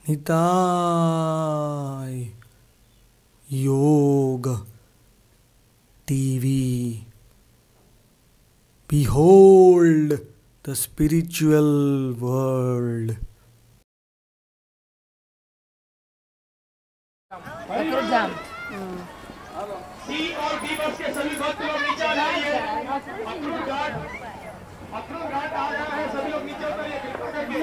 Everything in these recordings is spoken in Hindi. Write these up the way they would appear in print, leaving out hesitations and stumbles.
निताय योग TV. Behold the spiritual world. सी और बी बस के सभी भक्त लोग नीचे आ जाइए। अक्रूर घाट आ रहा है, सभी लोग नीचे उतरिए कृपा करके।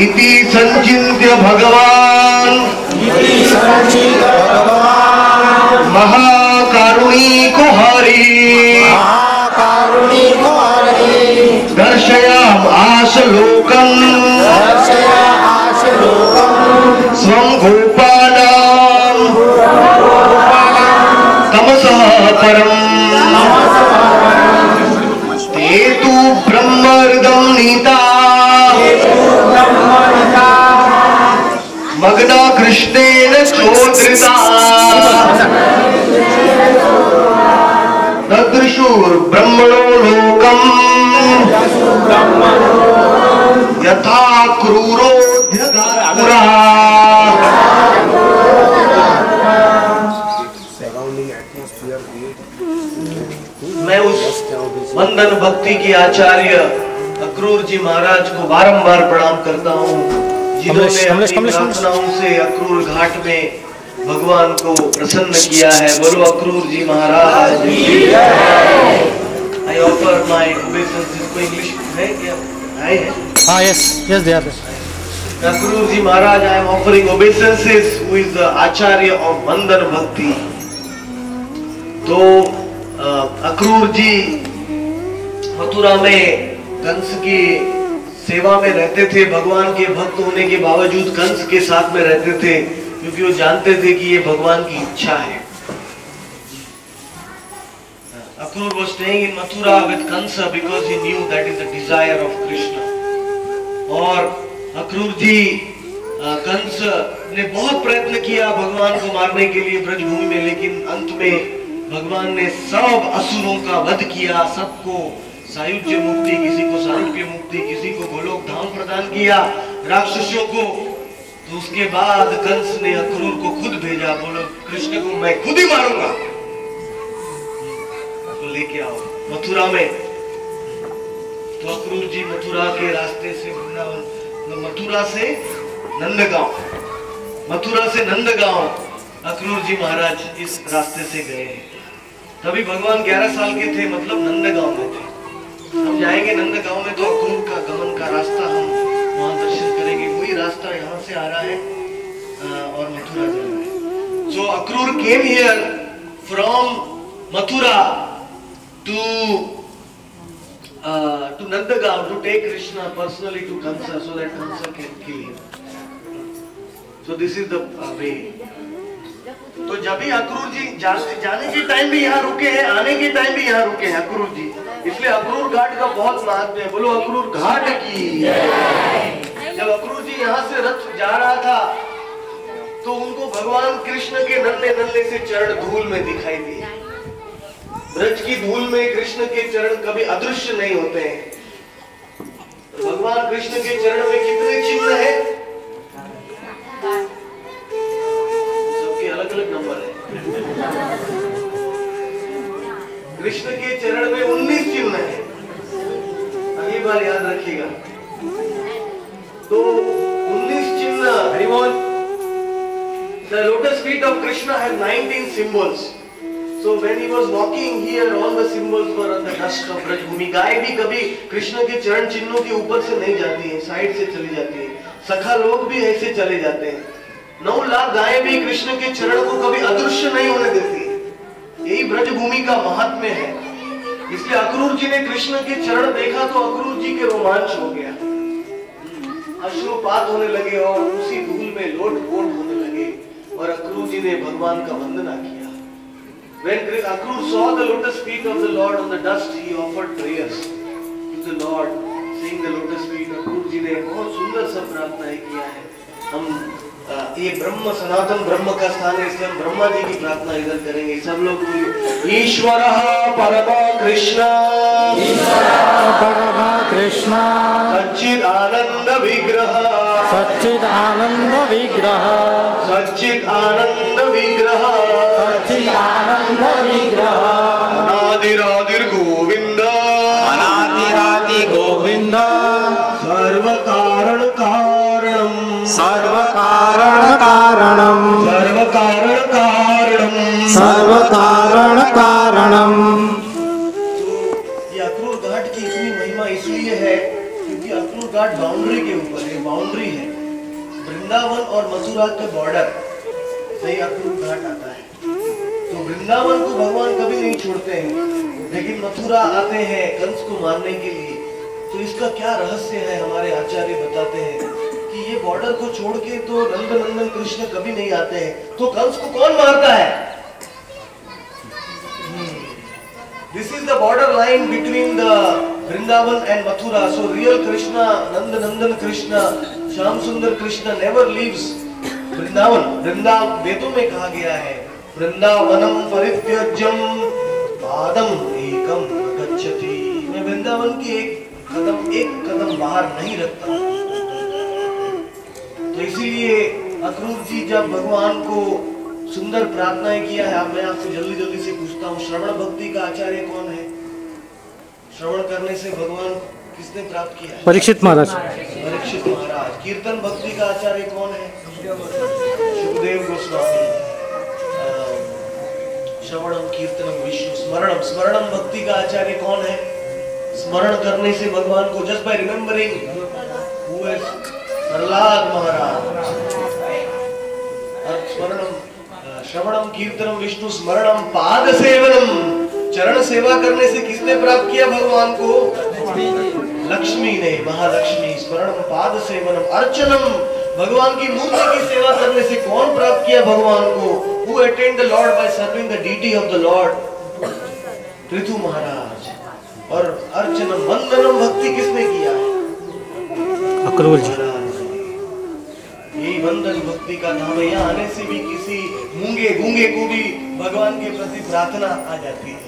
इति संचिन्त्य भगवान् महाकारुणिको हरि दर्शयामास लोकं स्वं गोपालं तमसः परम् ते तु ब्रह्महृदं नीता मग्ना कृष्णेन चोद्रिता ददृशुर्ब्रह्मणो लोकम् यथा क्रूरोऽध्यगात्पुरः। मैं उस वंदन भक्ति के आचार्य अक्रूर जी महाराज को बारंबार प्रणाम करता हूँ, जिन्होंने अपनी प्रार्थनाओं से अक्रूर घाट में भगवान को प्रसन्न किया है। बोलो अक्रूर जी महाराज की जय। I offer my obeisances। को इंग्लिश है क्या? है? हाँ, yes, they are. Akrur ji Maharaj, I am offering obeisances who is the Acharya of बंधन भक्ति। तो अक्रूर जी मथुरा में कंस की सेवा में रहते थे, भगवान के भक्त होने के बावजूद कंस के साथ में रहते थे, क्योंकि वो जानते थे कि ये भगवान की इच्छा है। Akrur was staying in Mathura with Kansa because he knew that is the desire of Krishna. और अक्रूर जी कंस ने बहुत प्रयत्न किया भगवान को मारने के लिए ब्रजभूमि में, लेकिन अंत में भगवान ने सब असुरों का वध किया, सबको सायुज्य मुक्ति, किसी को सारूप्य मुक्ति, किसी को गोलोक धाम प्रदान किया, राक्षसों को। तो उसके बाद कंस ने अक्रूर को खुद भेजा, बोलो कृष्ण को मैं खुद ही मारूंगा, तो लेके आओ मथुरा में। तो अक्रूर जी मथुरा के रास्ते से वृंदावन, मथुरा से नंदगांव, मथुरा से नंदगांव अक्रूर जी महाराज इस रास्ते से गए हैं। तभी भगवान 11 साल के थे, मतलब नंदगांव में थे। हम जाएंगे नंदगांव में तो अक्रूर का गमन का रास्ता हम वहां दर्शन करेंगे। वही रास्ता यहाँ से आ रहा है और मथुरा जा रहा है। So Akrura came here from Mathura to Nandagaon to take Krishna personally to Kansa so that Kansa can kill him. So this is the way. तो जब भी अक्रूर जी जाने के टाइम भी यहाँ रुके हैं, आने के टाइम भी यहाँ रुके हैं अक्रूर जी, इसलिए अक्रूर घाट का बहुत महत्व है। बोलो अक्रूर घाट की। जब अक्रूर जी यहाँ से रथ जा रहा था तो उनको भगवान कृष्ण के नन्हे नन्हे से चरण धूल में दिखाई दिए। ब्रज की धूल में कृष्ण के चरण कभी अदृश्य नहीं होते हैं। भगवान कृष्ण के चरण में कितने चिन्ह हैं? सबके अलग अलग नंबर है। कृष्ण के चरण में 19 चिन्ह हैं। अगली बार याद रखिएगा। तो 19 चिन्ह। The lotus feet of Krishna have 19 symbols. So when he was walking here, all the symbols were on the dust of Braj Bhoomi. गाय भी कभी कृष्ण के चरण चिन्हों के ऊपर से नहीं जाती है, साइड से चली जाती है। सखा लोग भी ऐसे चले जाते हैं। 9 लाख गायें भी कृष्ण के चरण को कभी अदृश्य नहीं होने देती। यही ब्रजभूमि का महात्म्य है। इसलिए अक्रूर जी ने कृष्ण के चरण देखा तो अक्रूर जी के रोमांच हो गया, अश्रुपात होने लगे और उसी धूल में लोट-पोट होने लगे और अक्रूर जी ने भगवान का वंदना किया। When Akrur saw the lotus feet of the Lord on the dust, he offered prayers to the Lord, seeing the lotus feet. Akrur जी ने बहुत सुंदर सब प्रार्थनाएं किया है। हम ये ब्रह्म सनातन ब्रह्म का स्थान है, इसलिए हम ब्रह्मा जी की प्रार्थना इधर करेंगे। सब लोग बोलिए ईश्वरः परमः कृष्ण, परमः कृष्ण, सच्चिद आनंद विग्रह, सच्चिद आनंद विग्रह, सच्चिद आनंद विग्रह, सच्चिद आनंद विग्रह, अनादिरादिर गोविंद, अनादिरादि गोविंद, सर्व कारण कारणम, सर्व कारण कारणम, सर्व कारण कारणम, सर्व कारण कारणम। ये अक्रूर घाट की इतनी महिमा इसलिए है क्योंकि अक्रूर घाट बाउंड्री के ऊपर है, बाउंड्री है। वृंदावन और मथुरा के बॉर्डर से अक्रूर घाट आता है। तो वृंदावन को भगवान कभी नहीं छोड़ते हैं, लेकिन मथुरा आते हैं कंस को मारने के लिए। तो इसका क्या रहस्य है, हमारे आचार्य बताते हैं कि ये बॉर्डर को छोड़ के तो नंद नंदन कृष्ण कभी नहीं आते हैं। तो कंस को कौन मारता है? This is the border line between the Vrindavan and Mathura. So real Krishna, Nanda Nandan Krishna, Shyam Sundar Krishna never leaves Vrindavan. Vrindavan वेदों में कहा गया है वृंदावनम परित्यज्यम पादम एकम गच्छति। मैं वृंदावन की एक कदम बाहर नहीं रखता। तो इसीलिए अक्रूर जी जब भगवान को सुंदर प्रार्थनाएं किया है, मैं आपसे जल्दी जल्दी से पूछता हूँ, श्रवण भक्ति का आचार्य कौन है? श्रवण करने से भगवान किसने प्राप्त किया है? परीक्षित महाराज। परीक्षित महाराज। कीर्तन भक्ति का आचार्य कौन है? सुखदेव गोस्वामी। श्रवणम कीर्तनम विष्णु स्मरणम, स्मरणम भक्ति का आचार्य कौन है? स्मरण करने से भगवान को, just by remembering who is Prahlad Maharaj. स्मरणम श्रवणम कीर्तनम विष्णु स्मरणम पाद सेवनम, चरण सेवा करने से किसने प्राप्त किया भगवान को? लक्ष्मी ने, महालक्ष्मी स्मरणम पाद सेवनम अर्चनम, भगवान की मूर्ति की सेवा करने से कौन प्राप्त किया भगवान को? Who attained the Lord by serving the deity of the Lord? Prithu महाराज। और अर्चनम वंदनम भक्ति किसने किया है? अक्रूर जी। यही वंदन भक्ति का नाम है। यहाँ आने से भी किसी मूंगे गूंगे को भी भगवान के प्रति प्रार्थना आ जाती है।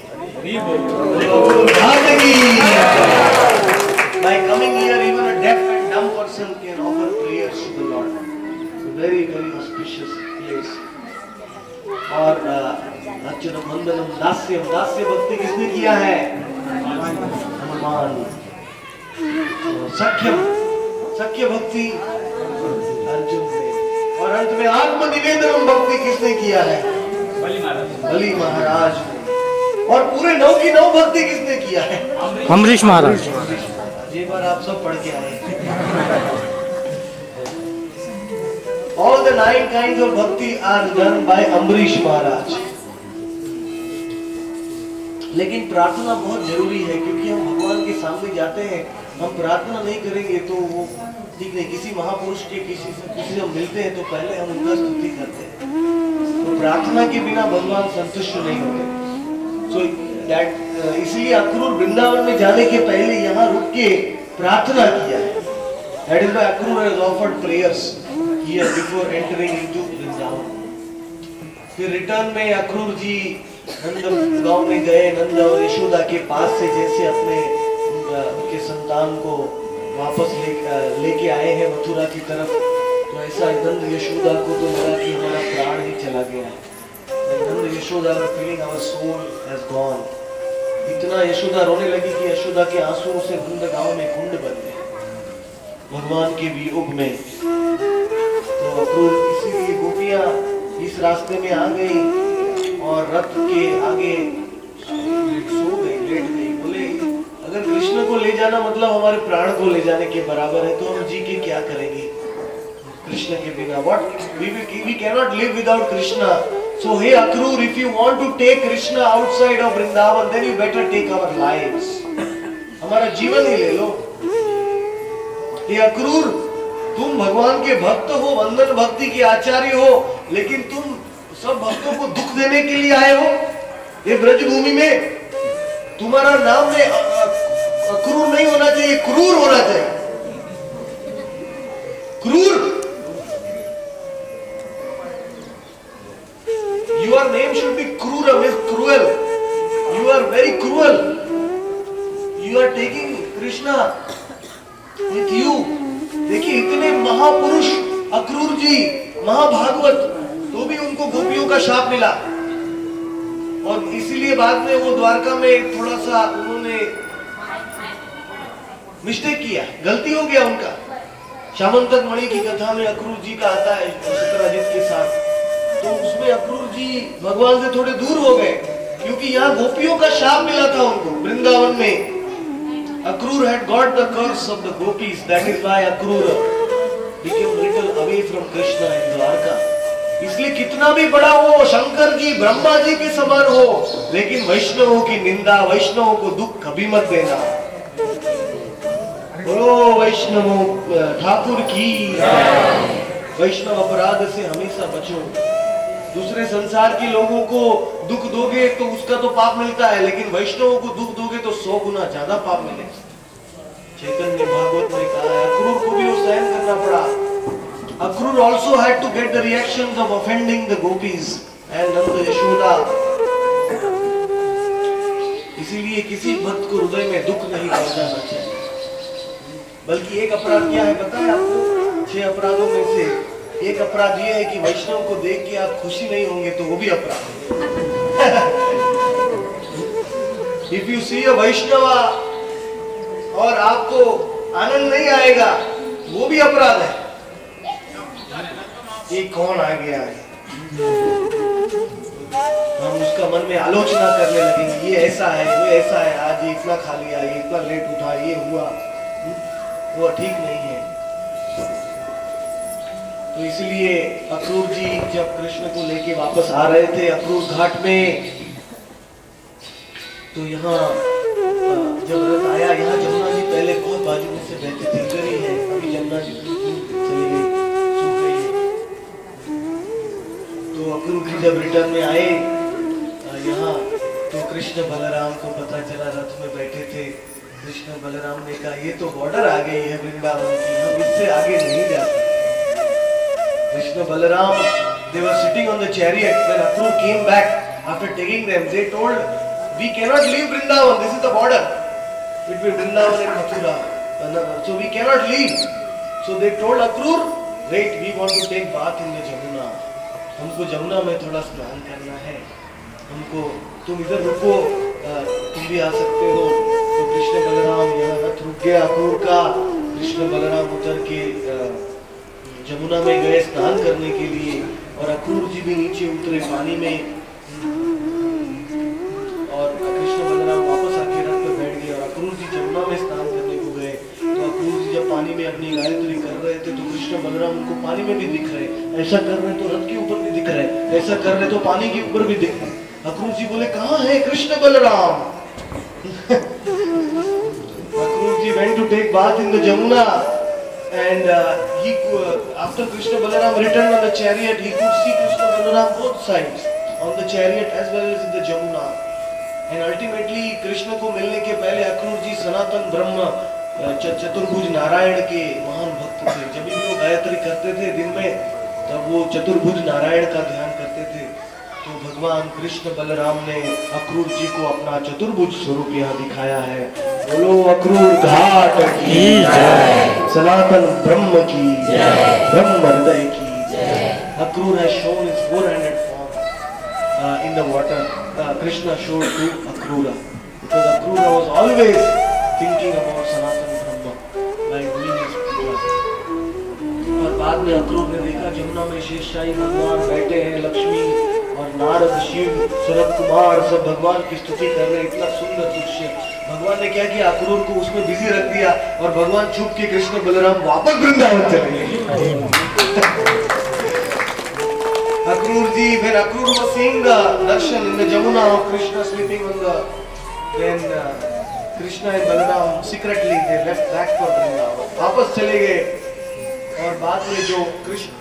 By coming here, even a deaf and dumb person can offer prayers to the Lord. So very, very auspicious place. और अर्चनम वंदनम दास्यम, दास्य भक्ति किसने किया है? हनुमान। सख्यम, सख्य भक्ति अर्जुन ने। और अंत में आत्मनिवेदनम भक्ति किसने किया है? बलि महाराज ने। और पूरे 9 की 9 भक्ति किसने किया है? अम्बरीश महाराज। ये बार आप सब पढ़ के आए। All the 9 kinds of bhakti are done by Ambarish महाराज। लेकिन प्रार्थना बहुत जरूरी है, क्योंकि हम भगवान के सामने जाते हैं, हम प्रार्थना नहीं करेंगे तो वो ठीक नहीं। किसी महापुरुष के किसी से हम मिलते हैं तो पहले हम उनका स्तुति करते हैं। तो प्रार्थना के बिना भगवान संतुष्ट नहीं होते। So that इसलिए अक्रूर वृंदावन में जाने के पहले यहाँ रुक के प्रार्थना किया है। That is why Akrur has offered prayers here before entering into Vrindavan. फिर रिटर्न में अक्रूर जी नंद गांव में गए। नंद और यशोदा के पास से जैसे अपने उनके संतान को वापस लेके आए हैं मथुरा की तरफ, तो ऐसा नंद यशोदा को तो लगा कि हमारा प्राण ही चला गया है। नंद Yashoda were feeling our soul has gone। इतना यशोदा रोने लगी कि यशोदा के आंसुओं से नंद गांव में कुंड बन गए भगवान के वियोग में। तो अक्रूर इसीलिए गोपियां इस रास्ते में आ गई और रथ के आगे सो गई, लेट गई। बोले अगर कृष्ण को ले जाना मतलब हमारे प्राण को ले जाने के बराबर है, तो हम जी के क्या करेंगे कृष्ण के बिना? What we cannot live without Krishna। So hey Akrur, if you want to take Krishna outside of Vrindavan, then you better take our lives। हमारा जीवन ही ले लो। हे अक्रूर, तुम भगवान के भक्त हो, वंदन भक्ति के आचार्य हो, लेकिन तुम सब भक्तों को दुख देने के लिए आए हो ये ब्रजभूमि में। तुम्हारा नाम में अक्रूर नहीं होना चाहिए, क्रूर होना चाहिए। क्रूर। Your name should be Krura, means cruel। You are very cruel। You are taking Krishna with you। देखिए इतने महापुरुष अक्रूर जी, महाभागवत, तो भी उनको गोपियों का शाप मिला। और इसीलिए बाद में वो द्वारका में थोड़ा सा उन्होंने मिस्टेक किया, गलती हो गया उनका। श्यामंतक मणि की कथा में अक्रूर जी का आता है सत्यराजित के साथ, तो उसमें अक्रूर जी भगवान से थोड़े दूर हो गए, क्योंकि यहाँ गोपियों का शाप मिला था उनको वृंदावन में। Akrur had got the curse of the gopis, that is why Akrur became little away from Krishna in Dwarka। इसलिए कितना भी बड़ा हो, शंकर जी ब्रह्मा जी के समान हो, लेकिन वैष्णवों की निंदा, वैष्णवों को दुख कभी मत देना। बोलो वैष्णवों ठाकुर की। वैष्णव अपराध से हमेशा बचो। दूसरे संसार के लोगों को दुख दोगे तो उसका तो पाप मिलता है, लेकिन वैष्णवों को दुख दोगे तो 100 गुना ज्यादा पाप मिलेगा। चैतन्य भागवत में कहा है, अक्रूर को भी वो सहन करना पड़ा। Akrur also had to get the reactions of offending the gopis and Nanda Yashoda। इसीलिए किसी भक्त को हृदय में दुख नहीं पहुंचाना चाहिए। बल्कि एक अपराध क्या है पता है आपको? 6 अपराधों में से एक अपराध ये है कि वैष्णव को देख के आप खुशी नहीं होंगे तो वो भी अपराध है। If you see a Vaishnava और आपको आनंद नहीं आएगा, वो भी अपराध है। ये कौन आ गया है, हम उसका मन में आलोचना करने लगेंगे, ये ऐसा है, वो ऐसा है, आज ये इतना खा लिया, ये इतना लेट उठा, ये हुआ, वो ठीक नहीं है। तो इसलिए अक्रूर जी जब कृष्ण को लेके वापस आ रहे थे अक्रूर घाट में, तो यहाँ जब रथ आया, यहाँ जमुना जी पहले पहले बहुत बाजू में से बहती थी, इधर ही है, अभी जमुना जी चली गई, सूख गई है। तो अक्रूर जी जब रिटर्न में आए यहाँ, तो कृष्ण बलराम को पता चला, रथ में बैठे थे। कृष्ण बलराम ने कहा ये तो बॉर्डर आ गई है वृंदावन की, हम इससे आगे नहीं जा सकते। Krishna Balram, they were sitting on the chariot when Akrur came back after taking them. They told, we cannot leave Vrindavan, this is the border between Vrindavan and Mathura, so we cannot leave. So they told Akrur, wait, we want to take bath in the Jamuna. हमको जमुना में थोड़ा स्नान करना है, हमको तुम इधर रुको, तुम भी आ सकते हो। तो कृष्ण बलराम यहाँ रथ रुक गया अक्रूर का। कृष्ण बलराम उतर के जमुना में गए स्नान करने के लिए, और अक्रूर जी भी नीचे उतरे पानी में, और कृष्ण बलराम वापस आके रथ पे बैठ गए और अक्रूर जी जमुना में स्नान करने को गए। तो अक्रूर जी जब पानी में अपनी गायत्री कर रहे थे तो कृष्ण बलराम उनको पानी में भी दिख रहे, ऐसा कर रहे तो रथ के ऊपर भी दिख रहे, ऐसा कर रहे तो पानी के ऊपर भी दिख रहे। अक्रूर जी बोले कहाँ है कृष्ण बलराम? अक्रूर जी went to take bath in the Jamuna, and after Krishna Balaram returned on the chariot, he could see Krishna Balaram both sides, on the chariot as well as in the Jamuna. And ultimately Krishna को मिलने के पहले अक्रूर जी सनातन ब्रह्म चतुर्भुज नारायण के महान भक्त थे। जब भी वो गायत्री करते थे दिन में, तब वो चतुर्भुज नारायण का ध्यान करते थे। तो भगवान कृष्ण बलराम ने अक्रूर जी को अपना चतुर्भुज स्वरूप यहाँ दिखाया है। बोलो अक्रूर घाट की जय, सनातन ब्रह्म की जय, ब्रह्म हृदय की जय। Akrur has shown his four-handed form in the water. Krishna showed to Akrura, because Akrura was always thinking about Sanatan Brahma by doing his puja. और बाद में अक्रूर ने देखा जमुना में शेषशाही भगवान बैठे हैं, लक्ष्मी और नारद, शिव, शरद कुमार सब भगवान की स्तुति कर रहे हैं, इतना सुंदर दृश्य। भगवान ने क्या किया, अक्रूर को उसमें बिजी रख दिया और भगवान छुप के कृष्ण बलराम वापस वृंदावन चले गए। Akrur ji, when Akrur was seeing the darshan in the Jamuna of Krishna sleeping on the, then Krishna and Balaram secretly they left back for Vrindavan, वापस चले गए। और बाद में जो कृष्ण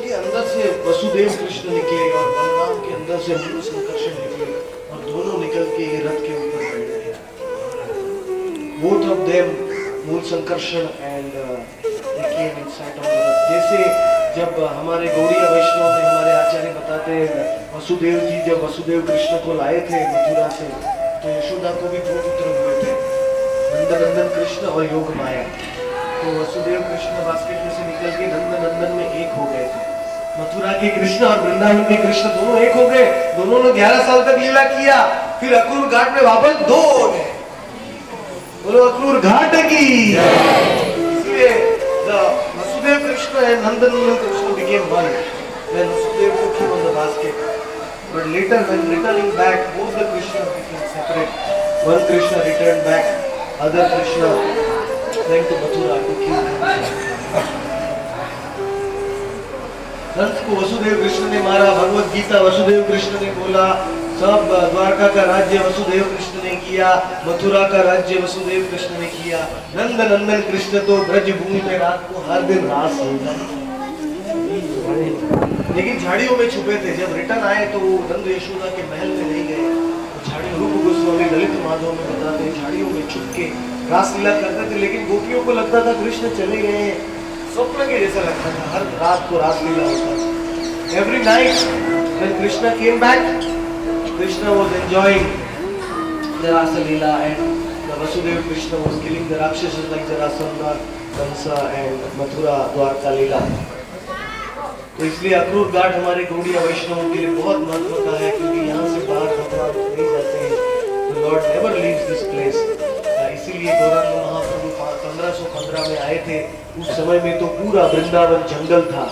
के अंदर से वसुदेव कृष्ण निकले और बलराम के अंदर से मूल संकर्षण निकले, और दोनों निकल के रथ के ऊपर बैठ गए। Both of them, मूल Sankarshan and they came inside of the रथ। जैसे जब हमारे गौड़ीय वैष्णव में हमारे आचार्य बताते हैं, वसुदेव जी जब वसुदेव कृष्ण को लाए थे मथुरा से, तो यशोदा को भी दो पुत्र हुए थे, नंदनंदन कृष्ण और योग माया। तो वसुदेव कृष्ण बास्केट में से निकल के नंदनंदन में एक हो गए थे। मथुरा के कृष्ण और वृंदावन के कृष्ण दोनों एक हो गए। दोनों ने 11 साल तक लीला किया, फिर अक्रूर घाट में वापस दो हो गए। बोलो अक्रूर घाट की। इसलिए Vasudev Krishna and Nandanandan Krishna became one when Vasudev took him on the basket. But later, when returning back, both the Krishnas became separate. One Krishna returned back, other Krishna went to Mathura to kill him. Kans को वसुदेव कृष्ण ने मारा। भगवत गीता वसुदेव कृष्ण ने बोला, सब द्वारका का राज्य वसुदेव कृष्ण ने किया, मथुरा का राज्य वसुदेव कृष्ण ने किया। नंद नंदन कृष्ण तो ब्रज भूमि में रात को हर दिन रास होता, लेकिन झाड़ियों में छुपे थे। जब रिटर्न आए तो वो नंद यशोदा के महल में नहीं गए, झाड़ियों रूप गोस्वामी ललित माधव में बताते हैं, झाड़ियों में छुप के रासलीला करते थे। लेकिन गोपियों को लगता था कृष्ण चले गए, स्वप्न के जैसा लगता था, हर रात को रासलीला होता था। Every night when Krishna came back, Krishna was enjoying the Rasa Leela, and the Vasudeva Krishna was killing the Rakshasas like Jarasandha, Kamsa and Mathura Dwarka Leela. तो इसलिए अक्रूर घाट हमारे गौड़ीय वैष्णवों के लिए बहुत महत्व का है, क्योंकि यहाँ से बाहर भगवान नहीं जाते हैं। The Lord never leaves this place. इसीलिए गौरांग महाप्रभु 1515 में आए थे। उस समय में तो पूरा वृंदावन जंगल था,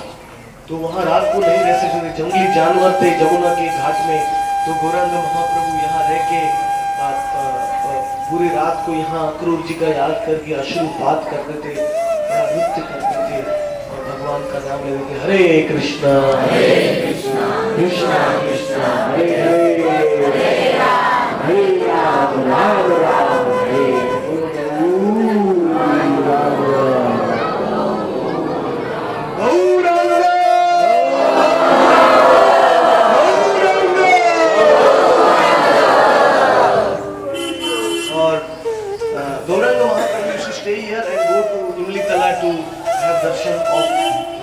तो वहाँ रात को नहीं रह सकते, जंगली जानवर थे जमुना के घाट में। तो गौरांग महाप्रभु यहाँ रह के पूरी रात को यहाँ अक्रूर जी का याद करके अश्रुपात करते थे, नृत्य करते थे और भगवान का नाम लेते थे, हरे कृष्णा कृष्णा कृष्णा हरे हरे, हरे Ram Ram Ram Hare Hare.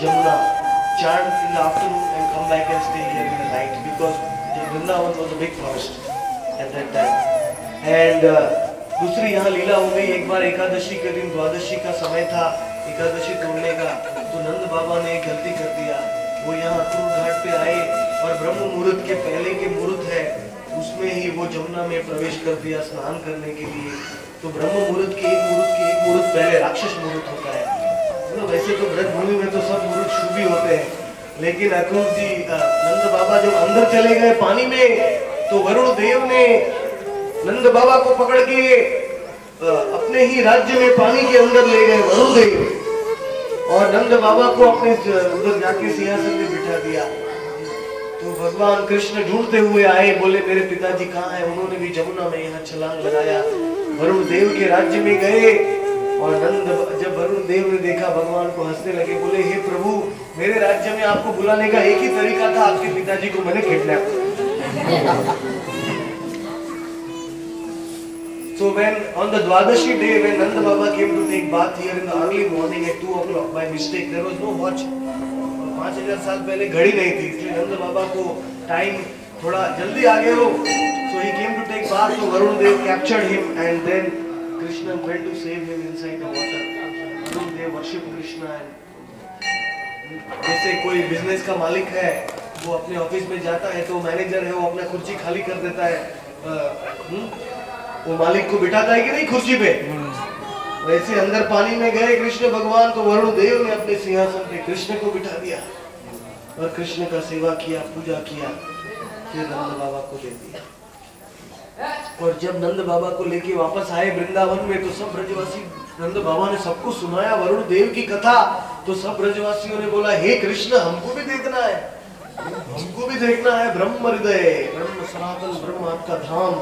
Jamuna, chant in the afternoon and come back and stay here in the night because Vrindavan was a big forest at that time. And दूसरी यहाँ लीला हो गई। एक बार एकादशी के दिन, द्वादशी का समय था एकादशी तोड़ने का, तो नंद बाबा ने एक गलती कर दिया। वो यहाँ अक्रूर घाट पे आए और ब्रह्म मुहूर्त के पहले के मुहूर्त है उसमें ही वो जमुना में प्रवेश कर दिया स्नान करने के लिए। तो ब्रह्म मुहूर्त के एक मुहूर्त पहले राक्षस मुहूर्त होता है। मतलब वैसे तो ब्रज भूमि में तो सब मुहूर्त शुभ ही होते हैं, लेकिन अक्रूर जी नंद बाबा जब अंदर चले गए पानी में, तो वरुण देव ने नंद बाबा को पकड़ के अपने ही राज्य में पानी के अंदर ले गए वरुण देव, और नंद बाबा को अपने अंदर जाके सिंहासन में बिठा दिया। तो भगवान कृष्ण ढूंढते हुए आए, बोले मेरे पिताजी कहाँ हैं? उन्होंने भी जमुना में यहाँ छलांग लगाया, वरुण देव के राज्य में गए। और जब वरुण देव ने देखा भगवान को, हंसने लगे, बोले हे प्रभु, मेरे राज्य में आपको बुलाने का एक ही तरीका था, आपके पिताजी को मैंने kidnap. So when on the Dwadashi day, when Nanda Baba came to take bath here in the early morning at 2 o'clock by mistake, there was no watch. 5000 साल पहले घड़ी नहीं थी, इसलिए नंद बाबा को टाइम थोड़ा जल्दी आ गया हो। So he came to take bath, so Varun Dev captured him and then Krishna went to save him inside the water. Varun Dev worship Krishna and जैसे कोई बिजनेस का मालिक है, वो अपने ऑफिस में जाता है तो मैनेजर है वो अपना कुर्सी खाली कर देता है, वो मालिक को बिठाता है कि नहीं कुर्सी पे। वैसे अंदर पानी में गए कृष्ण भगवान, तो वरुण देव ने अपने सिंहासन पे कृष्ण को बिठा दिया और कृष्ण का सेवा किया, पूजा किया, फिर नंद बाबा को दे दिया। और जब नंद बाबा को लेके वापस आए वृंदावन में, तो सब ब्रजवासी, नंद बाबा ने सबको सुनाया वरुण देव की कथा, तो सब ब्रजवासियों ने बोला हे कृष्ण, हमको भी देखना है, हमको भी देखना है ब्रह्म हृदय, ब्रह्म सनातन ब्रह्म आपका धाम,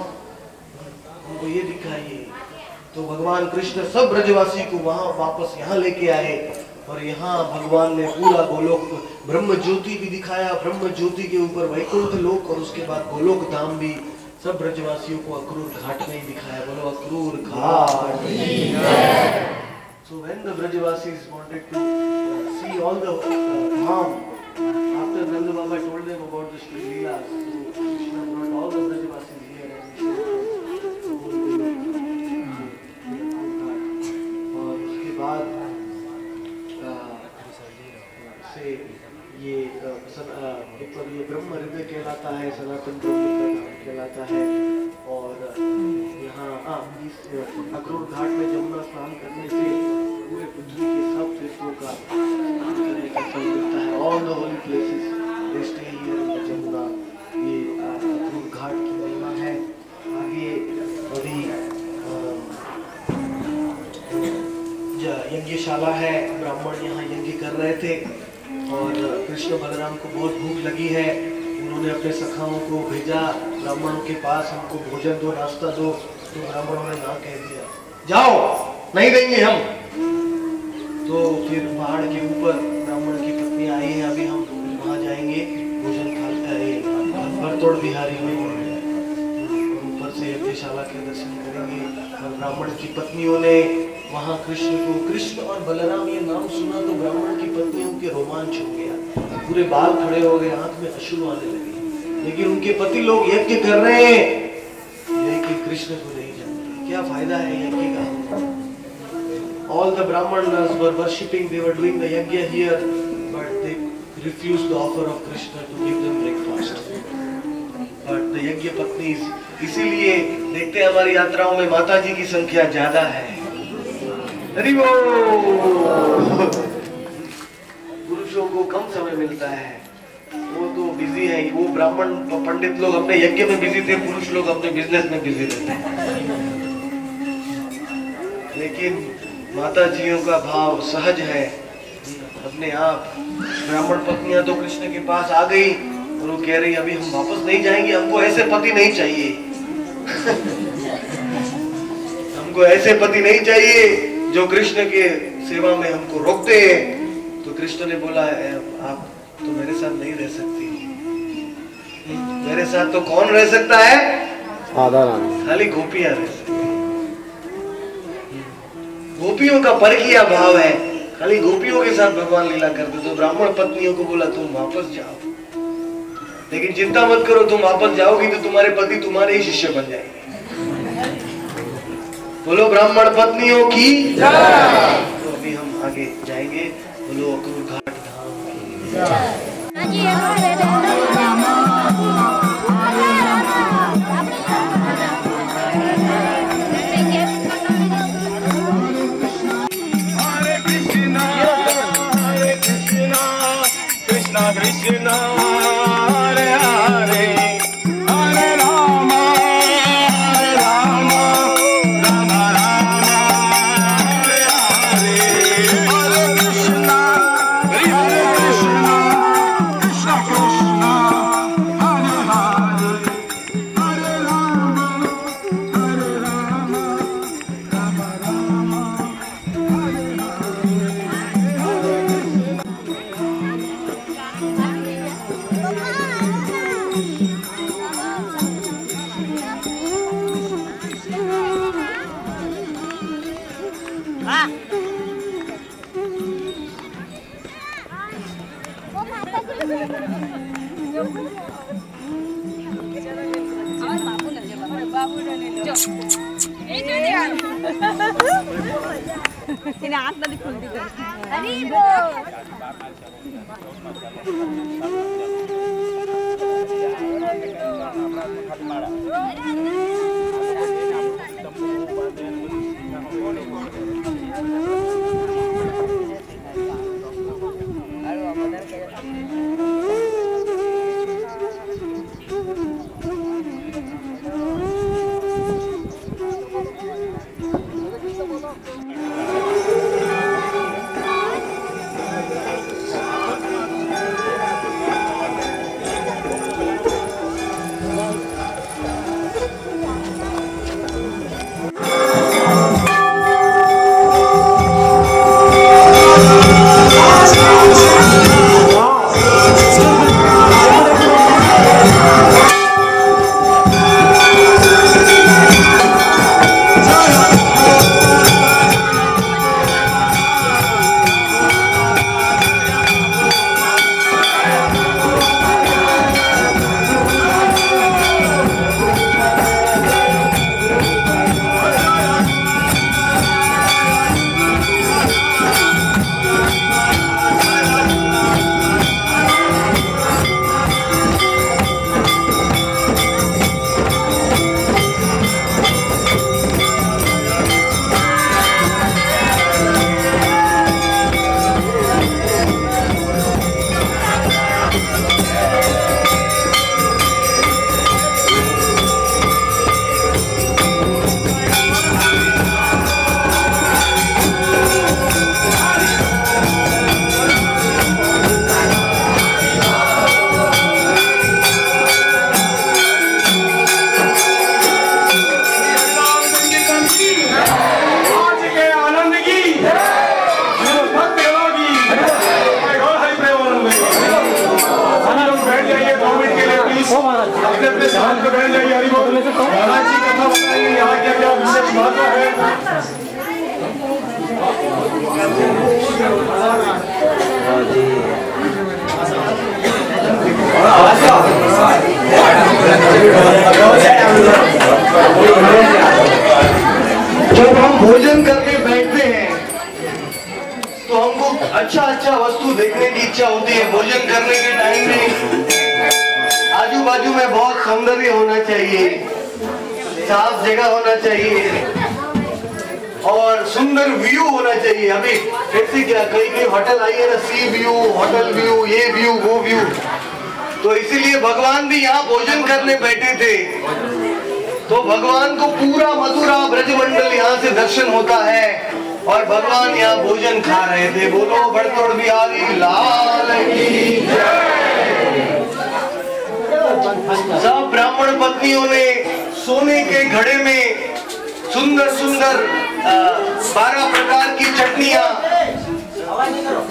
हमको ये दिखाइए। तो भगवान कृष्ण सब ब्रजवासी को वहां वापस यहाँ लेके आए, और यहाँ भगवान ने पूरा गोलोक ब्रह्म ज्योति भी दिखाया, ब्रह्म ज्योति के ऊपर वैकुंठ लोक और उसके बाद गोलोक धाम भी सब ब्रजवासियों को अक्रूर घाट में ही दिखाया। बोलो अक्रूर घाट। So when the Brajavasis wanted to see all the Dham, after Nanda Baba told them about the Shri Leelas, so Krishna brought all the Brajavasis here and और उसके बाद से ये मतलब ये ब्रह्म हृदय कहलाता है, सनातन ब्रह्म कहलाता है। और यहाँ इस अक्रूर घाट में जमुना स्नान करने से पूरे पृथ्वी के सब तीर्थों का करने का फल मिलता है। All the Holi places they stay here in the Jamuna. ये अक्रूर घाट की महिमा है। आगे अभी यज्ञशाला है, ब्राह्मण यहाँ यज्ञ कर रहे थे और कृष्ण बलराम को बहुत भूख लगी है। उन्होंने अपने सखाओं को भेजा ब्राह्मणों के पास, हमको भोजन दो, नाश्ता दो। तो ब्राह्मणों ने ना कह दिया, जाओ नहीं देंगे हम। तो फिर पहाड़ के ऊपर ब्राह्मण की पत्नी आई है, अभी हम वहाँ जाएंगे भोजन खा भरतोड़ बिहारी में, और ऊपर से यज्ञशाला के दर्शन करेंगे। और ब्राह्मण की पत्नियों ने वहाँ कृष्ण को, कृष्ण और बलराम ये नाम सुना तो ब्राह्मण की पत्नियों के रोमांच हो गया, पूरे बाल खड़े हो गए, आंख में अश्रु आने लगे। लेकिन उनके पति लोग यज्ञ कर रहे हैं, लेकिन कृष्ण को नहीं जानते। क्या फायदा है यज्ञ का? All the Brahmanas were worshipping, they were doing the yajna here, but they refused the offer of Krishna to give them breakfast. But the yajna patnis, इसीलिए देखते हैं हमारी यात्राओं में माता जी की संख्या ज्यादा है। हरि बोल। पुरुषों को कम समय मिलता है, वो तो बिजी है। वो ब्राह्मण पंडित लोग अपने यज्ञ में बिजी थे, पुरुष लोग अपने बिजनेस में बिजी रहते हैं। लेकिन माता जियों का भाव सहज है, अपने आप। ब्राह्मण पत्नियां तो कृष्ण के पास आ गई और वो कह रही अभी हम वापस नहीं जाएंगे, हमको ऐसे पति नहीं चाहिए। हमको ऐसे पति नहीं चाहिए जो कृष्ण के सेवा में हमको रोकते हैं। तो कृष्ण ने बोला आप तो मेरे साथ नहीं रह सकती, मेरे साथ तो कौन रह सकता है? राधा रानी, खाली गोपियां रह सकती। गोपियों का परखिया भाव है, खाली गोपियों के साथ भगवान लीला करते, तो ब्राह्मण पत्नियों को बोला तुम वापस जाओ, लेकिन चिंता मत करो, तुम वापस जाओगी तो तुम्हारे पति तुम्हारे ही शिष्य बन जाएंगे। बोलो ब्राह्मण पत्नियों की जय। तो अभी हम आगे जाएंगे। बोलो अक्रूर घाट धाम की जय। Krishna Hare Hare Hare Rama Hare Rama Rama Rama Hare Hare Hare Krishna Krishna Krishna Krishna Hare Hare Hare Rama Hare Rama Rama Rama Hare ini आता दिखून दिखून अरे जब हम भोजन करके बैठते हैं तो हमको अच्छा अच्छा वस्तु देखने की इच्छा होती है। भोजन करने के टाइम में आजू बाजू में बहुत सौंदर्य होना चाहिए, साफ जगह होना चाहिए और सुंदर व्यू होना चाहिए। अभी जैसे क्या कई होटल आई है ना, सी व्यू, होटल व्यू, ये व्यू, वो व्यू, तो इसीलिए भगवान भी यहाँ भोजन करने बैठे थे तो भगवान को पूरा मथुरा ब्रजमंडल यहाँ से दर्शन होता है और भगवान यहाँ भोजन खा रहे थे। बोलो बड़तोड़ बिहारी लाल की जय। सब ब्राह्मण पत्नियों ने सोने के घड़े में सुंदर सुंदर 12 प्रकार की चटनियां,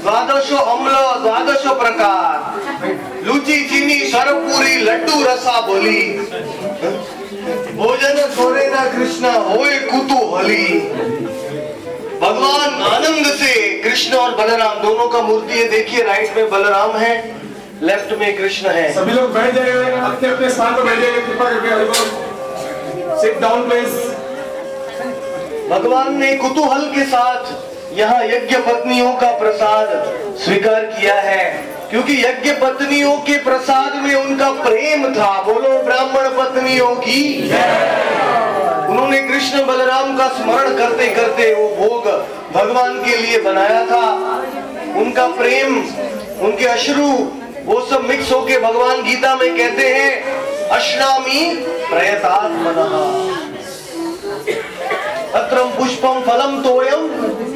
12 अम्ल, 12 प्रकार, लूची चीनी सरपूरी लड्डू रसा बोली, भोजन छोरे ना कृष्ण होए कुतूहली। भगवान आनंद से कृष्ण और बलराम दोनों का मूर्ति है। देखिए राइट में बलराम है, लेफ्ट में कृष्ण है। सभी लोग बैठ जाइए, अपने अपने स्थान पर बैठ जाइए, कृपा करके सिट डाउन प्लीज। भगवान ने कुतूहल के साथ यहाँ यज्ञ पत्नियों का प्रसाद स्वीकार किया है, क्योंकि यज्ञ पत्नियों के प्रसाद में उनका प्रेम था। बोलो ब्राह्मण पत्नियों की। उन्होंने कृष्ण बलराम का स्मरण करते करते वो भोग भगवान के लिए बनाया था। उनका प्रेम, उनके अश्रु, वो सब मिक्स होके भगवान गीता में कहते हैं अश्नामि प्रयतात्मनः अत्रम पुष्पम फलम तोयम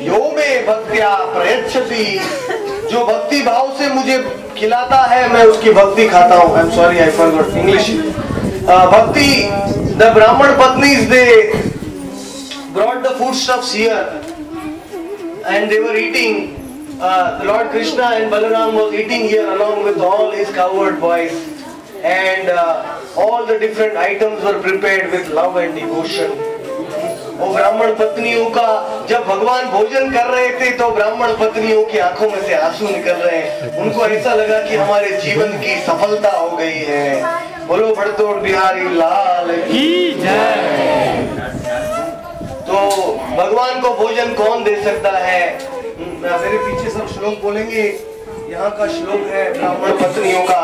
यो मे भक्त्या प्रयच्छति। जो भक्ति भाव से मुझे खिलाता है मैं उसकी भक्ति खाता हूँ। I am sorry, I forgot English. भक्ति, द ब्राह्मण पत्नीज दे brought the foodstuffs here and they were eating. Lord Krishna and Balaram was eating here along with all his cowherd boys, and all the different items were prepared with love and devotion. वो ब्राह्मण पत्नियों का, जब भगवान भोजन कर रहे थे तो ब्राह्मण पत्नियों की आंखों में से आंसू निकल रहे हैं। उनको ऐसा लगा कि हमारे जीवन की सफलता हो गई है। बोलो भड़तोड़ बिहारी लाल की जय। तो भगवान को भोजन कौन दे सकता है? मेरे पीछे सब श्लोक बोलेंगे। यहाँ का श्लोक है ब्राह्मण पत्नियों का।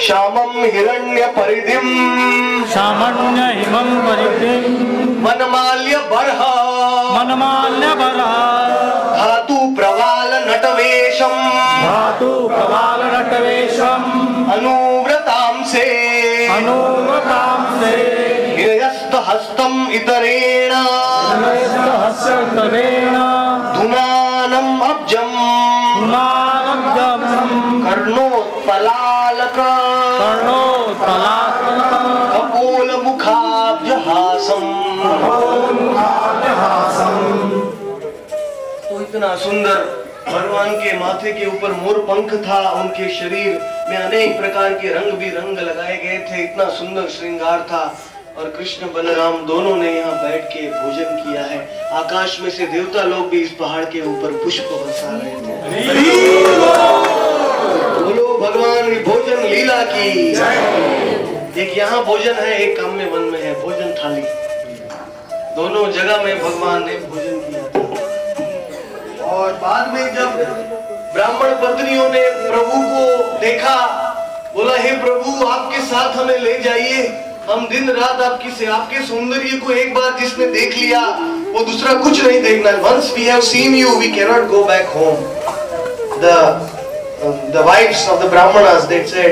श्यामम हिरण्य परिधिम, सामान्य हिमं परिधिम, मनमाल्य बरह, मनमाल्य बरह, धातु प्रवाल नटवेशम, धातु प्रवाल नटवेशम, अनुव्रतां से, अनुव्रतां से, निरस्त हस्तम इतरेण, हस्तरेण, धुनानम अब्जम, धुनानब्जम, कर्णोत्पलालक, कर्णोत्पलालक, कपोल मुखाब्जहासम। तो इतना सुंदर भगवान के माथे के ऊपर मोर पंख था, उनके शरीर में अनेक प्रकार के रंग भी रंग लगाए गए थे। इतना सुंदर श्रृंगार था। और कृष्ण बलराम दोनों ने यहाँ बैठ के भोजन किया है। आकाश में से देवता लोग भी इस पहाड़ के ऊपर पुष्प बरसा रहे थे। बोलो भगवान की भोजन लीला की। एक यहाँ भोजन है, एक काम में वन में है भोजन थाली। दोनों जगह में भगवान ने भोजन किया था। और बाद में जब ब्राह्मण पत्नियों ने प्रभु को देखा, बोला हे प्रभु आपके साथ हमें ले जाइए, हम दिन रात आपके सौंदर्य को एक बार जिसने देख लिया वो दूसरा कुछ नहीं देखना। Once we have seen you, we cannot go back home. The wives of the Brahmanas, they said,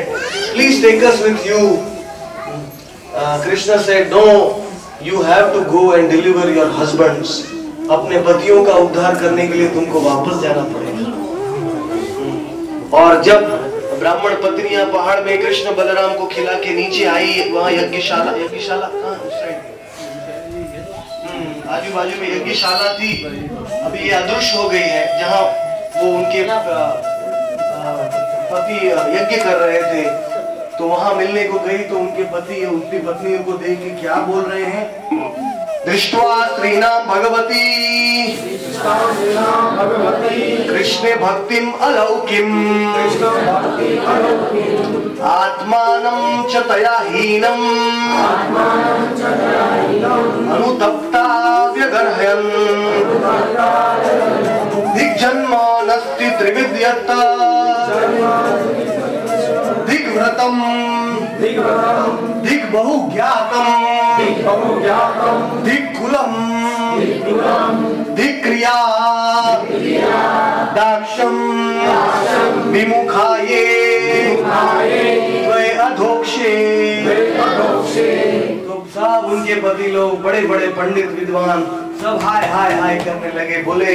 please take us with you. Krishna said, no, you have to go and deliver your husbands. अपने पतियों का उद्धार करने के लिए तुमको वापस जाना पड़ेगा। और जब ब्राह्मण पत्नियां पहाड़ में कृष्ण बलराम को खिला के नीचे आई, वहां यज्ञशाला कहाँ उस साइड आजू बाजू में यज्ञशाला थी। अभी ये अदृश्य हो गई है, जहाँ वो उनके पति यज्ञ कर रहे थे। तो वहां मिलने को गई तो उनके पति उनकी पत्नियों को देख के क्या बोल रहे हैं? दृष्ट्वा स्त्रीणां भगवती कृष्णे भक्तिम अलौकिम, आत्मानं च तया हीनम, अनुतप्ता व्यगर्हयन्, दिग्जन्मानस्ति त्रिविद्यता, दिग्व्रतम, दिग्बहुज्ञातम, दिक्कुलम, दिक्क्रिया, दाक्षम, विमुखाये, त्वय अधोक्षे। तो सब उनके पति लोग बड़े बड़े पंडित विद्वान सब हाय हाय हाय करने लगे। बोले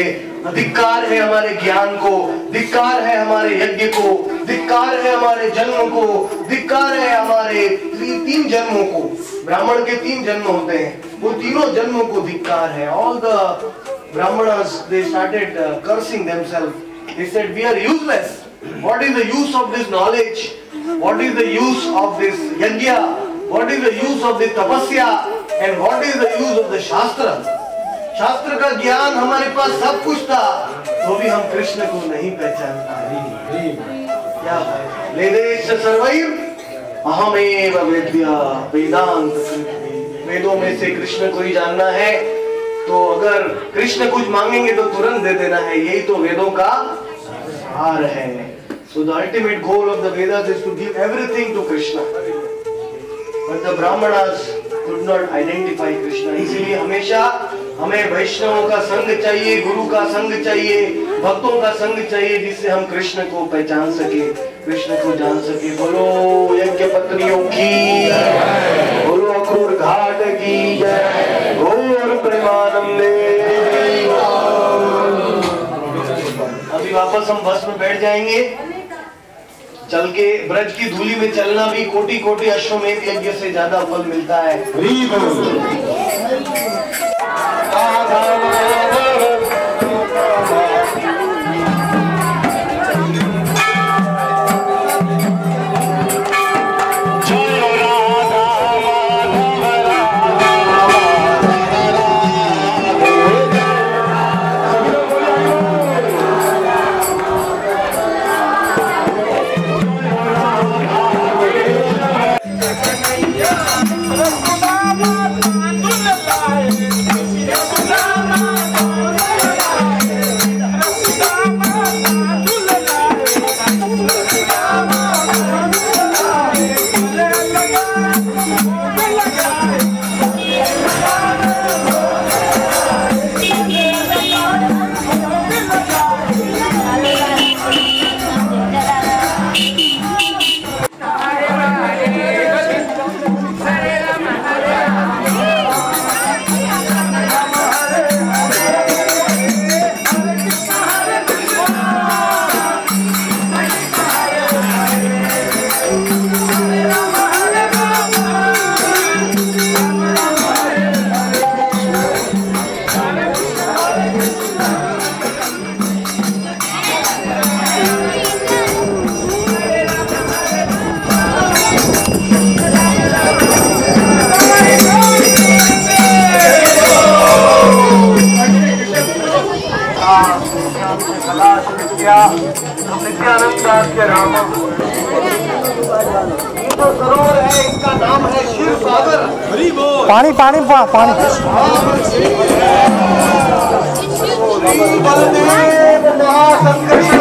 धिक्कार है हमारे ज्ञान को, धिक्कार है हमारे यज्ञ को, धिक्कार है हमारे जन्म को, धिक्कार है हमारे तीन जन्मों को। ब्राह्मण के 3 जन्म होते हैं, वो तीनों जन्मों को धिक्कार है। All the Brahmanas, they started cursing themselves. They said, we are useless. What is the use of this knowledge? What is the use of this yajna? What is the use of this tapasya? And what is the use of the shastra? शास्त्र का ज्ञान हमारे पास सब कुछ था, तो भी हम कृष्ण को नहीं पहचान पाए। क्या लेदेश सर्वैव अहमेव वेद्या वेदांत। वेदों में से कृष्ण को ही जानना है, तो अगर कृष्ण कुछ मांगेंगे तो तुरंत दे देना है, यही तो वेदों का सार है। So the ultimate goal of the Vedas is to give everything to Krishna. But the Brahmanas could not identify Krishna. इसलिए हमेशा हमें वैष्णवों का संग चाहिए, गुरु का संग चाहिए, भक्तों का संग चाहिए, जिससे हम कृष्ण को पहचान सके, कृष्ण को जान सके। बोलो यज्ञ पत्नियों की, बोलो अक्रूर घाट की जय, गौर प्रेमानंदे। अभी वापस हम बस में बैठ जाएंगे। चल के ब्रज की धूली में चलना भी कोटि कोटि अश्वमेध यज्ञ से ज्यादा फल मिलता है। सरोवर है, इसका नाम है शिव सागर। पानी पानी पानी। बलदेव महासंकर्षण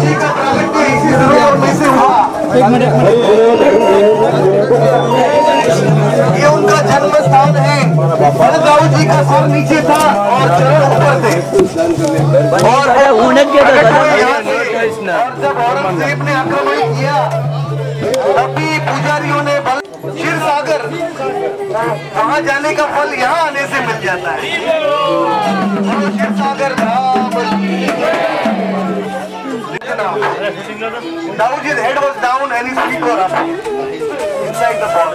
जी का प्रागट्य इसी सरोवर में से हुआ। ये उनका जन्म स्थान है। बलदाऊ जी का सर नीचे था और चरण ऊपर थे। और जब औरंगजेब ने आक्रमण किया, तभी पुजारियों ने क्षीर सागर, वहां जाने का फल यहाँ आने से मिल जाता है। क्षीर सागर Daoji's head was down and his feet were up inside the ball.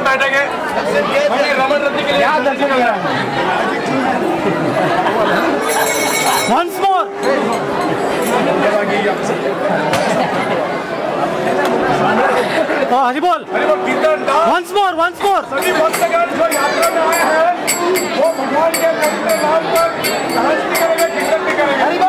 बैठेंगे रमन रत्ती के लिए दर्शन वगैरह। Once more. हरि बोल कीर्तन once more सभी भक्तगण जो यात्रा में आए हैं वो भगवान के नाम पर डांस भी करेंगे, कीर्तन भी करेंगे।